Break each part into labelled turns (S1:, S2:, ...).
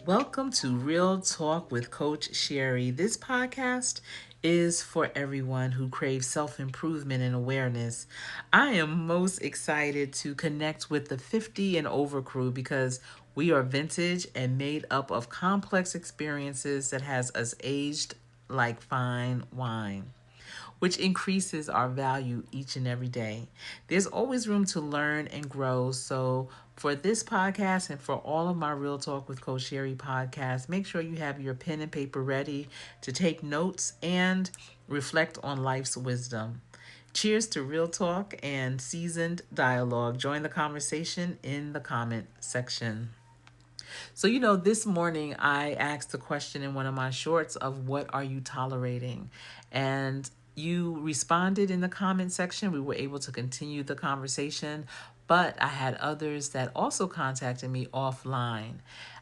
S1: Welcome to Real Talk with Coach Sherri. This podcast is for everyone who craves self improvement and awareness. I am most excited to connect with the 50 and over crew because we are vintage and made up of complex experiences that has us aged like fine wine, which increases our value each and every day. There's always room to learn and grow. So, for this podcast and for all of my Real Talk with Coach Sherri podcasts, make sure you have your pen and paper ready to take notes and reflect on life's wisdom. Cheers to real talk and seasoned dialogue. Join the conversation in the comment section. So, this morning I asked a question in one of my shorts of what are you tolerating? And you responded in the comment section. We were able to continue the conversation, but I had others that also contacted me offline.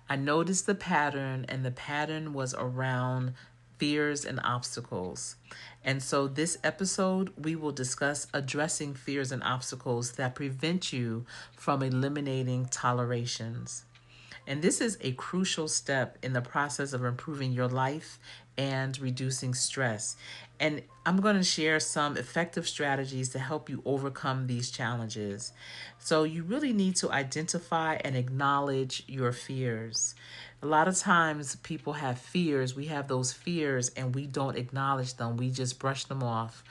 S1: I noticed the pattern, and the pattern was around fears and obstacles. And so, this episode, we will discuss addressing fears and obstacles that prevent you from eliminating tolerations. And this is a crucial step in the process of improving your life and reducing stress. And I'm going to share some effective strategies to help you overcome these challenges. So, you really need to identify and acknowledge your fears. A lot of times, people have fears. We have those fears and we don't acknowledge them, we just brush them off.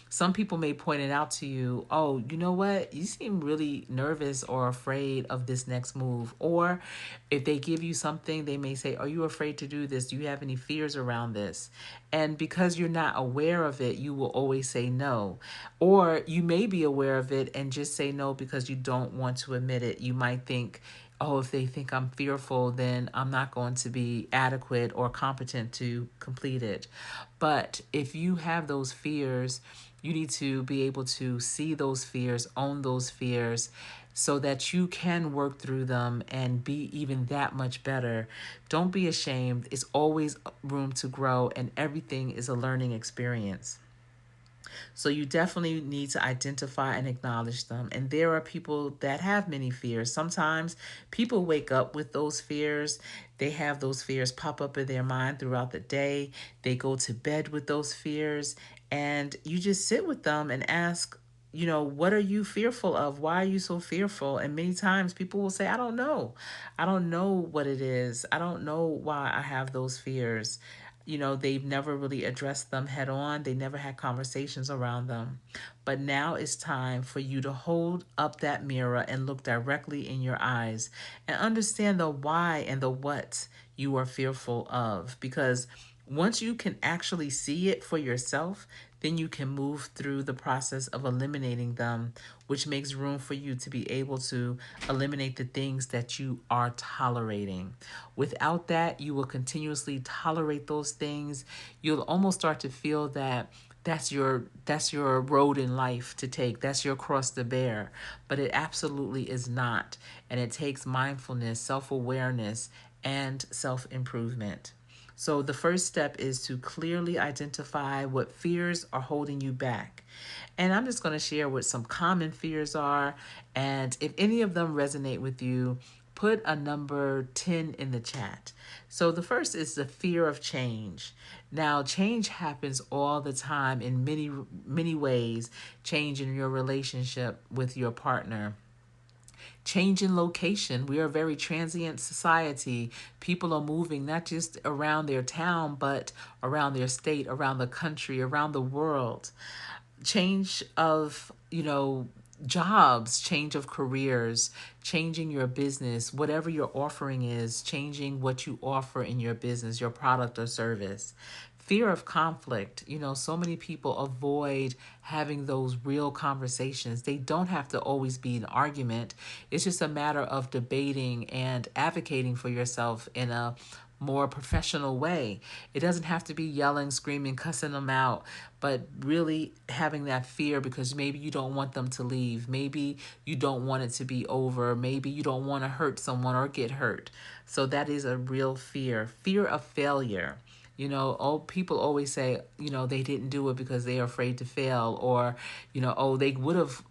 S1: Some people may point it out to you, oh, you know what? You seem really nervous or afraid of this next move. Or if they give you something, they may say, are you afraid to do this? Do you have any fears around this? And because you're not aware of it, you will always say no. Or you may be aware of it and just say no because you don't want to admit it. You might think, oh, if they think I'm fearful, then I'm not going to be adequate or competent to complete it. But if you have those fears, you need to be able to see those fears, own those fears, so that you can work through them and be even that much better. Don't be ashamed. It's always room to grow, and everything is a learning experience. So you definitely need to identify and acknowledge them. And there are people that have many fears. Sometimes people wake up with those fears. They have those fears pop up in their mind throughout the day. They go to bed with those fears. And you just sit with them and ask, what are you fearful of? Why are you so fearful? And many times people will say, I don't know. I don't know what it is. I don't know why I have those fears. They've never really addressed them head on. They never had conversations around them. But now it's time for you to hold up that mirror and look directly in your eyes and understand the why and the what you are fearful of. Because once you can actually see it for yourself, then you can move through the process of eliminating them, which makes room for you to be able to eliminate the things that you are tolerating. Without that, you will continuously tolerate those things. You'll almost start to feel that that's your road in life to take. That's your cross to bear. But it absolutely is not. And it takes mindfulness, self-awareness, and self-improvement. So the first step is to clearly identify what fears are holding you back. And I'm just going to share what some common fears are. And if any of them resonate with you, put a number 10 in the chat. So the first is the fear of change. Now, change happens all the time in many, many ways. Change in your relationship with your partner. Change in location. We are a very transient society. People are moving not just around their town, but around their state, around the country, around the world. Change of, jobs, change of careers, changing your business, whatever your offering is, changing what you offer in your business, your product or service. Fear of conflict. So many people avoid having those real conversations. They don't have to always be an argument. It's just a matter of debating and advocating for yourself in a more professional way. It doesn't have to be yelling, screaming, cussing them out, but really having that fear because maybe you don't want them to leave. Maybe you don't want it to be over. Maybe you don't want to hurt someone or get hurt. So that is a real fear. Fear of failure. People always say, they didn't do it because they are afraid to fail, or, they would have,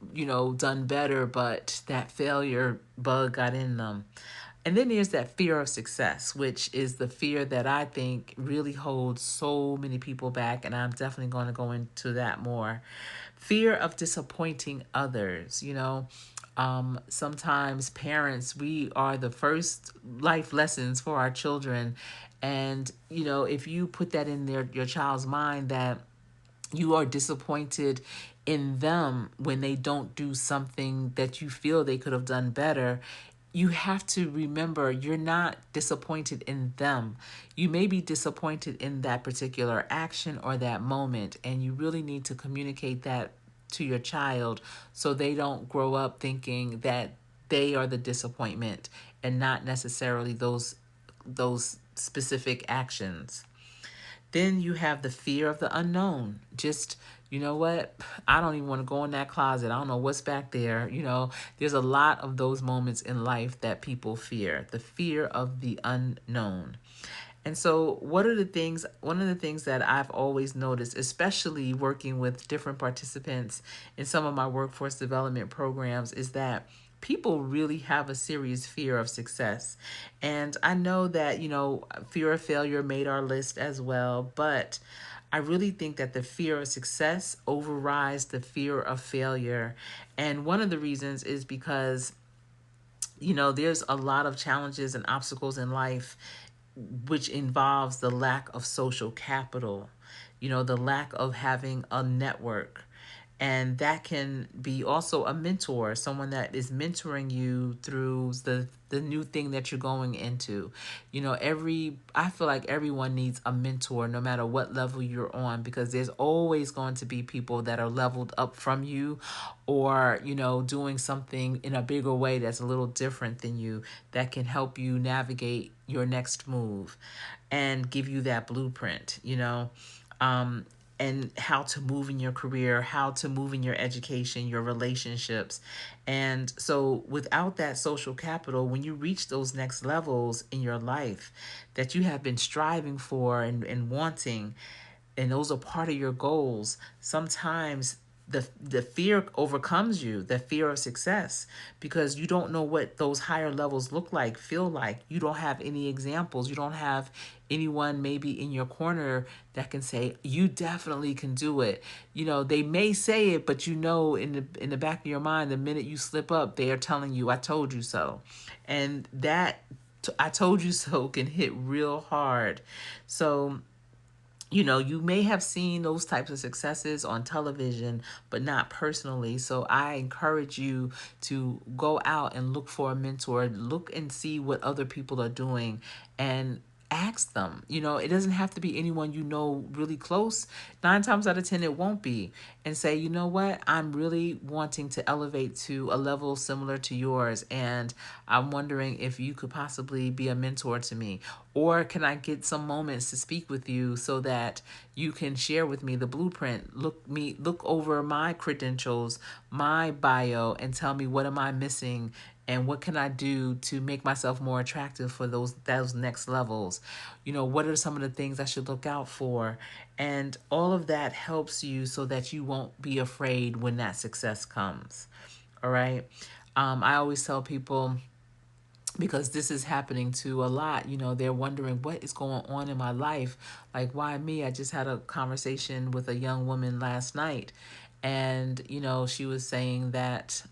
S1: done better, but that failure bug got in them. And then there's that fear of success, which is the fear that I think really holds so many people back. And I'm definitely going to go into that more. Fear of disappointing others. Sometimes parents, we are the first life lessons for our children. And, if you put that in your child's mind that you are disappointed in them when they don't do something that you feel they could have done better, you have to remember you're not disappointed in them. You may be disappointed in that particular action or that moment, and you really need to communicate that to your child so they don't grow up thinking that they are the disappointment and not necessarily those specific actions. Then you have the fear of the unknown. Just, you know what? I don't even want to go in that closet. I don't know what's back there. There's a lot of those moments in life that people fear. The fear of the unknown. And so, one of the things that I've always noticed, especially working with different participants in some of my workforce development programs, is that people really have a serious fear of success. And I know that, fear of failure made our list as well, but I really think that the fear of success overrides the fear of failure. And one of the reasons is because there's a lot of challenges and obstacles in life which involves the lack of social capital, the lack of having a network. And that can be also a mentor, someone that is mentoring you through the new thing that you're going into. I feel like everyone needs a mentor no matter what level you're on, because there's always going to be people that are leveled up from you, or doing something in a bigger way that's a little different than you, that can help you navigate your next move and give you that blueprint. Um, and how to move in your career, how to move in your education, your relationships. And so without that social capital, when you reach those next levels in your life that you have been striving for and wanting, and those are part of your goals, sometimes the fear overcomes you, the fear of success, because you don't know what those higher levels look like, feel like. You don't have any examples. You don't have anyone maybe in your corner that can say you definitely can do it. They may say it, but in the back of your mind, the minute you slip up, they are telling you, I told you so. And that I told you so can hit real hard. So you may have seen those types of successes on television, but not personally. So I encourage you to go out and look for a mentor, look and see what other people are doing, and ask them. It doesn't have to be anyone really close. 9 times out of 10, it won't be. And say, you know what? I'm really wanting to elevate to a level similar to yours. And I'm wondering if you could possibly be a mentor to me. Or can I get some moments to speak with you so that you can share with me the blueprint? Look over my credentials, my bio, and tell me what am I missing and what can I do to make myself more attractive for those next levels. What are some of the things I should look out for? And all of that helps you so that you won't be afraid when that success comes. All right. I always tell people, because this is happening to a lot, they're wondering what is going on in my life. Like, why me? I just had a conversation with a young woman last night, and she was saying that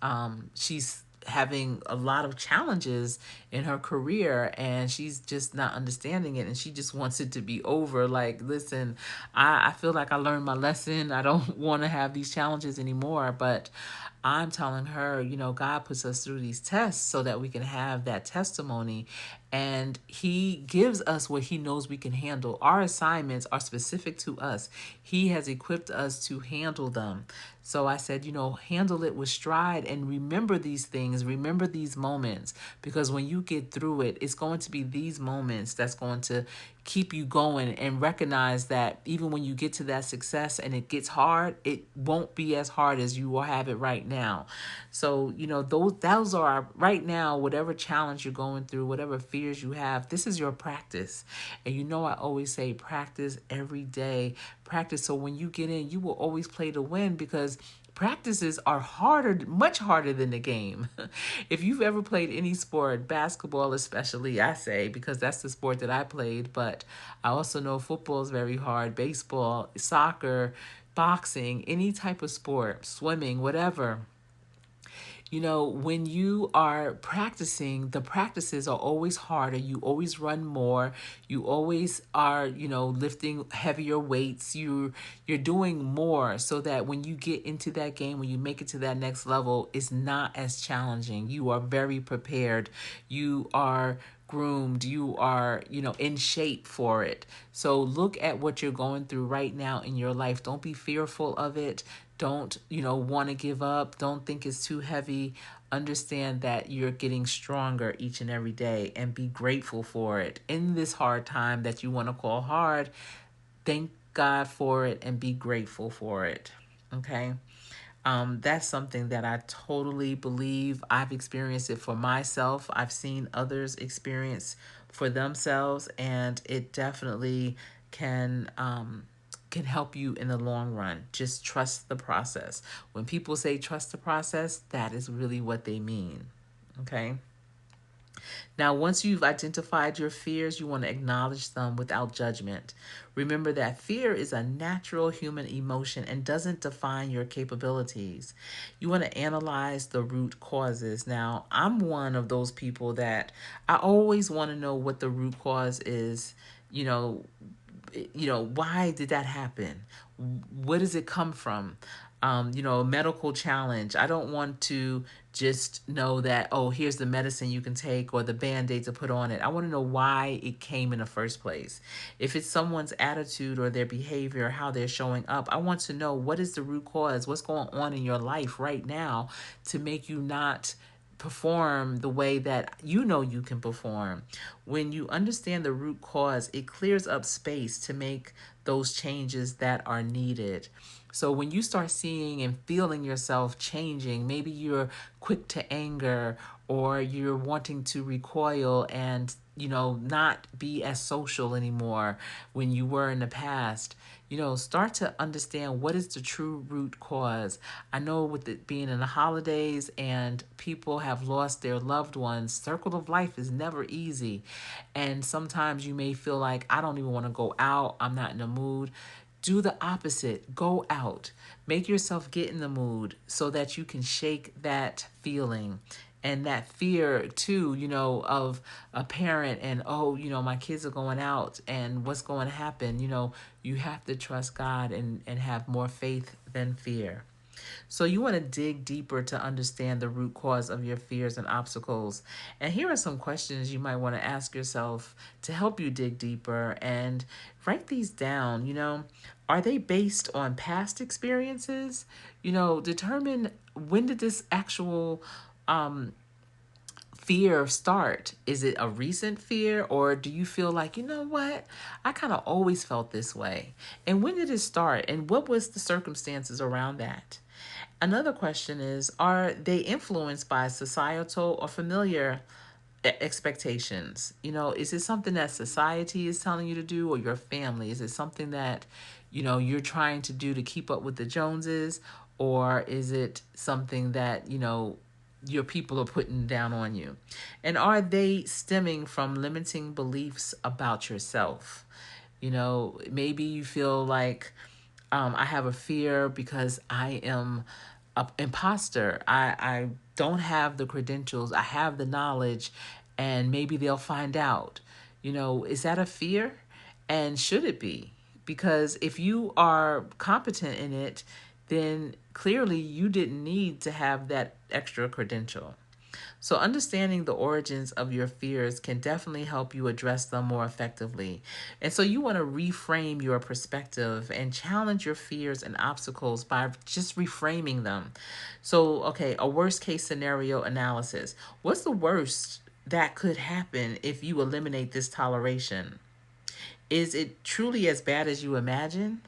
S1: she's having a lot of challenges in her career, and she's just not understanding it, and she just wants it to be over. Like, listen, I feel like I learned my lesson. I don't want to have these challenges anymore. But I'm telling her, God puts us through these tests so that we can have that testimony, and He gives us what He knows we can handle. Our assignments are specific to us. He has equipped us to handle them. So I said, handle it with stride and remember these things, remember these moments, because when you get through it, it's going to be these moments that's going to keep you going, and recognize that even when you get to that success and it gets hard, it won't be as hard as you will have it right now. So, those are right now, whatever challenge you're going through, whatever fears you have, this is your practice. And I always say practice every day, practice. So when you get in, you will always play to win, because practices are harder, much harder than the game. If you've ever played any sport, basketball especially, I say, because that's the sport that I played, but I also know football is very hard, baseball, soccer, boxing, any type of sport, swimming, whatever. When you are practicing, the practices are always harder. You always run more. You always are, lifting heavier weights. You're doing more so that when you get into that game, when you make it to that next level, it's not as challenging. You are very prepared. You are groomed, you are, in shape for it. So look at what you're going through right now in your life. Don't be fearful of it. Don't, want to give up. Don't think it's too heavy. Understand that you're getting stronger each and every day and be grateful for it. In this hard time that you want to call hard, thank God for it and be grateful for it. Okay? That's something that I totally believe. I've experienced it for myself. I've seen others experience for themselves, and it definitely can help you in the long run. Just trust the process. When people say trust the process, that is really what they mean. Okay. Now, once you've identified your fears, you want to acknowledge them without judgment. Remember that fear is a natural human emotion and doesn't define your capabilities. You want to analyze the root causes. Now, I'm one of those people that I always want to know what the root cause is. You know, why did that happen? Where does it come from? A medical challenge. I don't want to just know that, oh, here's the medicine you can take or the band-aid to put on it. I want to know why it came in the first place. If it's someone's attitude or their behavior, how they're showing up, I want to know what is the root cause, what's going on in your life right now to make you not perform the way that you can perform. When you understand the root cause, it clears up space to make those changes that are needed. So when you start seeing and feeling yourself changing, maybe you're quick to anger or you're wanting to recoil and not be as social anymore when you were in the past. Start to understand what is the true root cause. I know with it being in the holidays and people have lost their loved ones, circle of life is never easy. And sometimes you may feel like, I don't even want to go out. I'm not in the mood. Do the opposite. Go out. Make yourself get in the mood so that you can shake that feeling and that fear too, of a parent and, oh, my kids are going out and what's going to happen. You have to trust God and have more faith than fear. So you want to dig deeper to understand the root cause of your fears and obstacles. And here are some questions you might want to ask yourself to help you dig deeper and write these down. Are they based on past experiences? Determine when did this actual fear start? Is it a recent fear or do you feel like, what? I kind of always felt this way. And when did it start? And what was the circumstances around that? Another question is, are they influenced by societal or familiar expectations? Is it something that society is telling you to do or your family? Is it something that, you're trying to do to keep up with the Joneses? Or is it something that, your people are putting down on you? And are they stemming from limiting beliefs about yourself? Maybe you feel like, I have a fear because I am an imposter. I don't have the credentials. I have the knowledge and maybe they'll find out. Is that a fear? And should it be? Because if you are competent in it, then clearly you didn't need to have that extra credential. So understanding the origins of your fears can definitely help you address them more effectively. And so you want to reframe your perspective and challenge your fears and obstacles by just reframing them. So, okay, a worst case scenario analysis. What's the worst that could happen if you eliminate this toleration? Is it truly as bad as you imagine?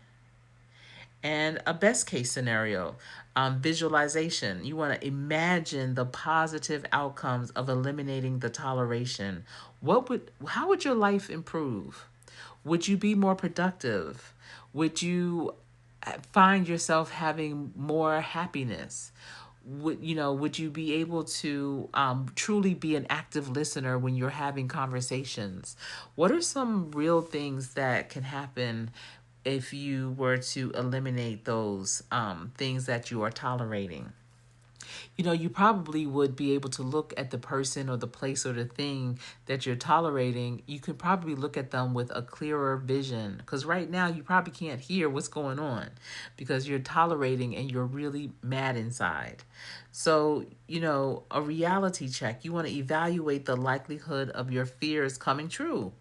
S1: And a best case scenario, visualization. You want to imagine the positive outcomes of eliminating the toleration. How would your life improve? Would you be more productive? Would you find yourself having more happiness? Would you be able to truly be an active listener when you're having conversations? What are some real things that can happen if you were to eliminate those things that you are tolerating? You probably would be able to look at the person or the place or the thing that you're tolerating. You can probably look at them with a clearer vision, because right now you probably can't hear what's going on because you're tolerating and you're really mad inside. So, a reality check. You want to evaluate the likelihood of your fears coming true.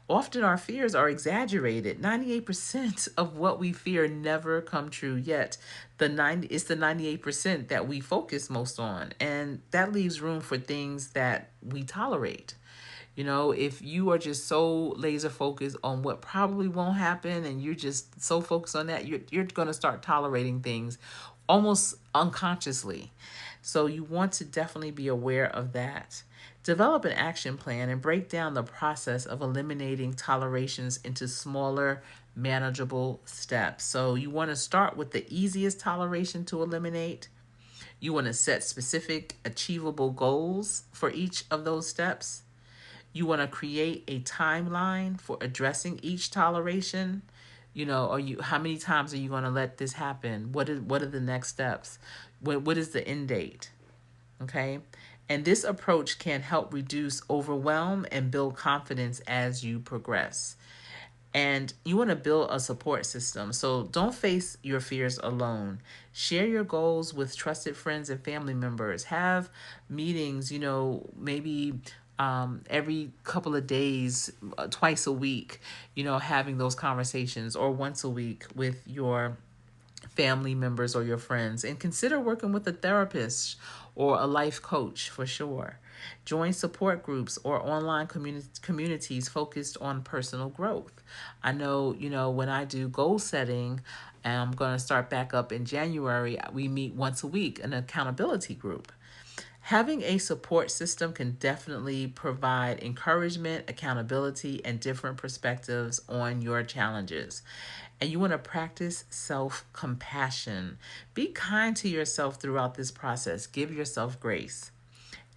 S1: Often our fears are exaggerated. 98% of what we fear never come true, yet it's the 98% that we focus most on, and that leaves room for things that we tolerate. If you are just so laser focused on what probably won't happen and you're just so focused on that, you're going to start tolerating things almost unconsciously. So you want to definitely be aware of that. Develop an action plan and break down the process of eliminating tolerations into smaller, manageable steps. So you want to start with the easiest toleration to eliminate. You want to set specific, achievable goals for each of those steps. You want to create a timeline for addressing each toleration. Are you how many times are you going to let this happen? What are the next steps? What is the end date? Okay? And this approach can help reduce overwhelm and build confidence as you progress. And you want to build a support system. So don't face your fears alone. Share your goals with trusted friends and family members. Have meetings, maybe every couple of days, twice a week, having those conversations, or once a week with your family members or your friends. And consider working with a therapist or a life coach for sure. Join support groups or online communities focused on personal growth. I know, when I do goal setting, and I'm going to start back up in January, we meet once a week, an accountability group. Having a support system can definitely provide encouragement, accountability, and different perspectives on your challenges. And you want to practice self compassion. Be kind to yourself throughout this process. Give yourself grace.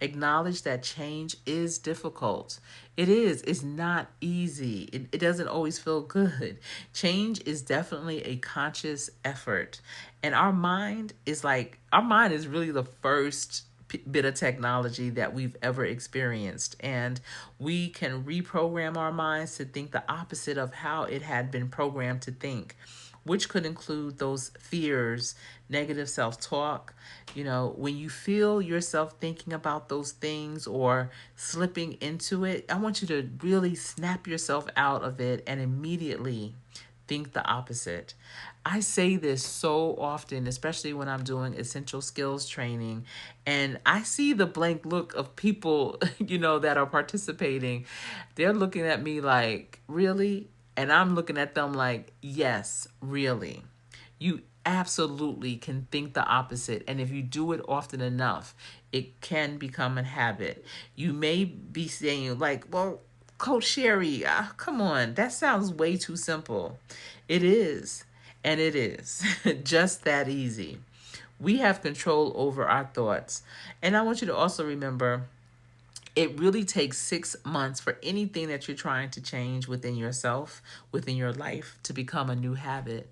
S1: Acknowledge that change is difficult. It is. It's not easy. It doesn't always feel good. Change is definitely a conscious effort. And our mind is really the first bit of technology that we've ever experienced. And we can reprogram our minds to think the opposite of how it had been programmed to think, which could include those fears, negative self talk. When you feel yourself thinking about those things or slipping into it, I want you to really snap yourself out of it and immediately think the opposite. I say this so often, especially when I'm doing essential skills training, and I see the blank look of people, that are participating. They're looking at me like, really? And I'm looking at them like, yes, really. You absolutely can think the opposite. And if you do it often enough, it can become a habit. You may be saying, like, well, Coach Sherri, come on, that sounds way too simple. It is. And it is just that easy. We have control over our thoughts. And I want you to also remember it really takes 6 months for anything that you're trying to change within yourself, within your life, to become a new habit.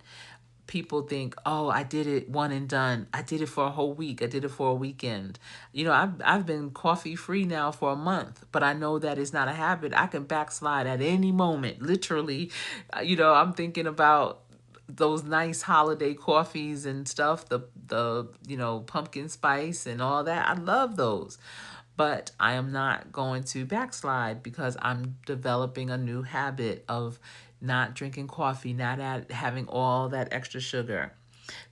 S1: People think, oh, I did it one and done. I did it for a whole week. I did it for a weekend. I've been coffee free now for a month, but I know that it's not a habit. I can backslide at any moment. Literally, I'm thinking about those nice holiday coffees and stuff, the pumpkin spice and all that. I love those. But I am not going to backslide because I'm developing a new habit of not drinking coffee, not having all that extra sugar.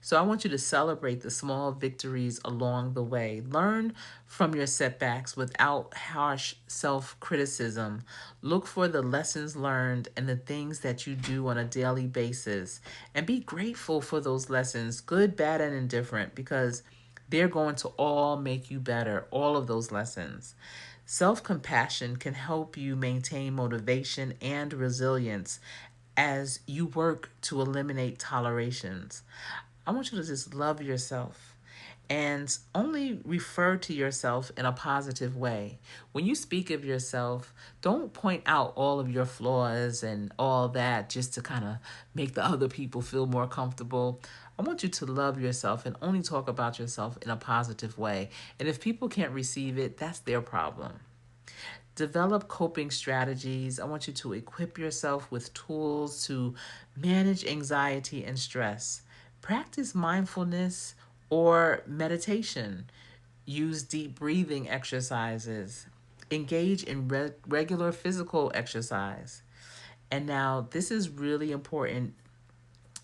S1: So I want you to celebrate the small victories along the way. Learn from your setbacks without harsh self-criticism. Look for the lessons learned and the things that you do on a daily basis. And be grateful for those lessons, good, bad, and indifferent, because they're going to all make you better, all of those lessons. Self compassion can help you maintain motivation and resilience. as you work to eliminate tolerations. I want you to just love yourself and only refer to yourself in a positive way. When you speak of yourself, don't point out all of your flaws and all that just to kind of make the other people feel more comfortable. I want you to love yourself and only talk about yourself in a positive way. And if people can't receive it, that's their problem. Develop coping strategies. I want you to equip yourself with tools to manage anxiety and stress. Practice mindfulness or meditation. Use deep breathing exercises. Engage in regular physical exercise. And now, this is really important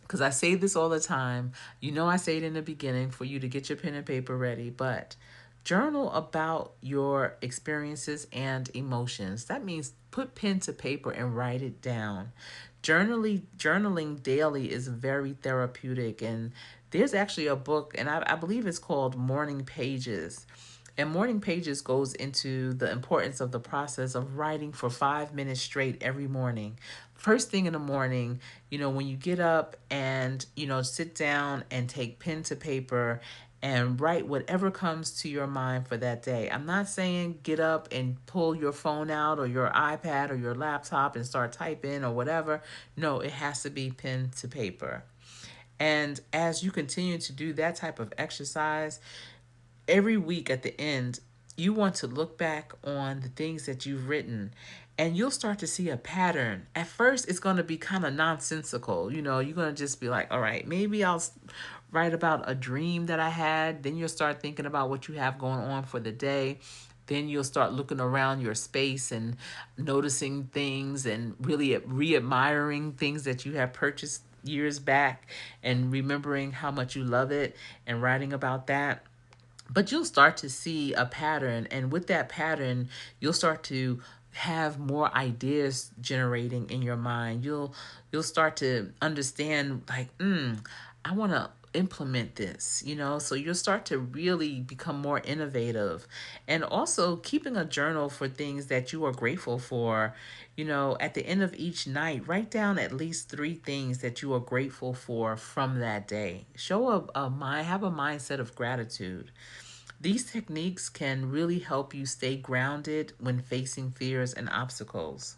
S1: because I say this all the time. You know, I say it in the beginning for you to get your pen and paper ready, but journal about your experiences and emotions. That means put pen to paper and write it down. Journaling daily is very therapeutic, and there's actually a book, and I believe it's called Morning Pages. And Morning Pages goes into the importance of the process of writing for 5 minutes straight every morning. First thing in the morning, when you get up and, sit down and take pen to paper and write whatever comes to your mind for that day. I'm not saying get up and pull your phone out or your iPad or your laptop and start typing or whatever. No, it has to be pen to paper. And as you continue to do that type of exercise, every week at the end, you want to look back on the things that you've written and you'll start to see a pattern. At first, it's going to be kind of nonsensical. You're going to just be like, all right, maybe I'll write about a dream that I had. Then you'll start thinking about what you have going on for the day. Then you'll start looking around your space and noticing things and really re-admiring things that you have purchased years back and remembering how much you love it and writing about that. But you'll start to see a pattern, and with that pattern, you'll start to have more ideas generating in your mind. You'll start to understand like, I want to implement this, so you'll start to really become more innovative. And also keeping a journal for things that you are grateful for. At the end of each night, write down at least 3 things that you are grateful for from that day. Have a mindset of gratitude. These techniques can really help you stay grounded when facing fears and obstacles.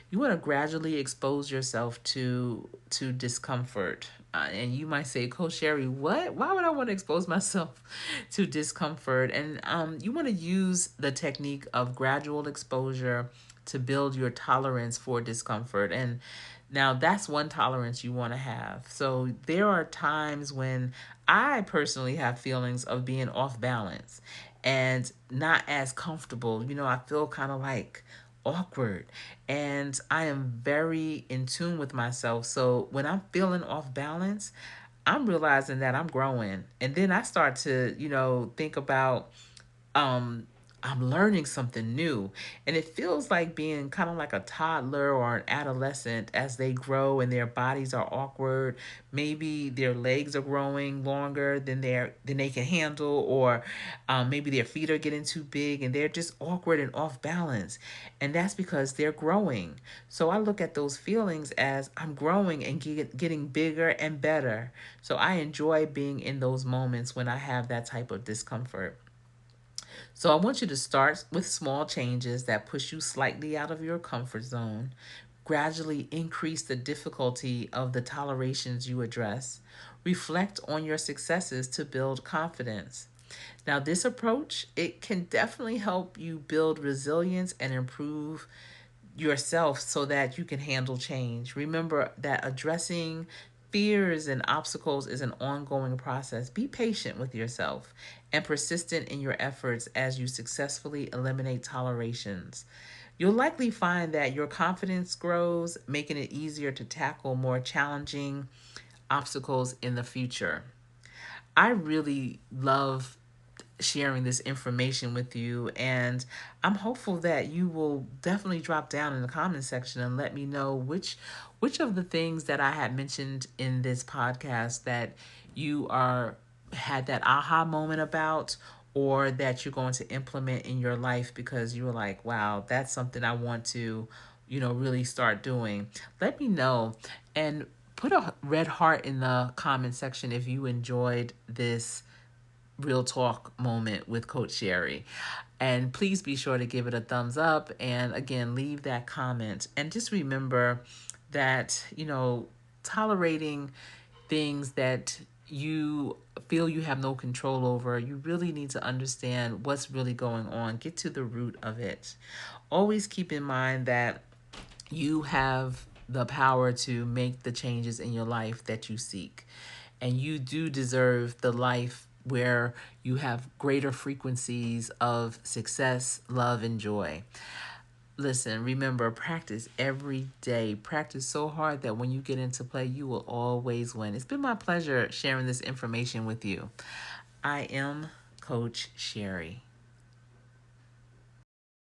S1: You want to gradually expose yourself to discomfort. And you might say, Coach Sherri, what? Why would I want to expose myself to discomfort? And you want to use the technique of gradual exposure to build your tolerance for discomfort. And now that's one tolerance you want to have. So there are times when I personally have feelings of being off balance and not as comfortable. I feel kind of like awkward, and I am very in tune with myself. So when I'm feeling off balance, I'm realizing that I'm growing. And then I start to, think about um I'm learning something new, and it feels like being kind of like a toddler or an adolescent as they grow and their bodies are awkward. Maybe their legs are growing longer than they can handle, or maybe their feet are getting too big and they're just awkward and off balance, and that's because they're growing. So I look at those feelings as I'm growing and getting bigger and better. So I enjoy being in those moments when I have that type of discomfort. So I want you to start with small changes that push you slightly out of your comfort zone. Gradually increase the difficulty of the tolerations you address. Reflect on your successes to build confidence. Now, this approach, it can definitely help you build resilience and improve yourself so that you can handle change. Remember that addressing fears and obstacles is an ongoing process. Be patient with yourself and persistent in your efforts as you successfully eliminate tolerations. You'll likely find that your confidence grows, making it easier to tackle more challenging obstacles in the future. I really love sharing this information with you, and I'm hopeful that you will definitely drop down in the comment section and let me know which of the things that I had mentioned in this podcast that you are had that aha moment about, or that you're going to implement in your life because you were like, wow, that's something I want to really start doing. Let me know, and put a red heart in the comment section if you enjoyed this real talk moment with Coach Sherri. And please be sure to give it a thumbs up. And again, leave that comment. And just remember that, tolerating things that you feel you have no control over, you really need to understand what's really going on. Get to the root of it. Always keep in mind that you have the power to make the changes in your life that you seek. And you do deserve the life where you have greater frequencies of success, love, and joy. Listen, remember, practice every day. Practice so hard that when you get into play, you will always win. It's been my pleasure sharing this information with you. I am Coach Sherri.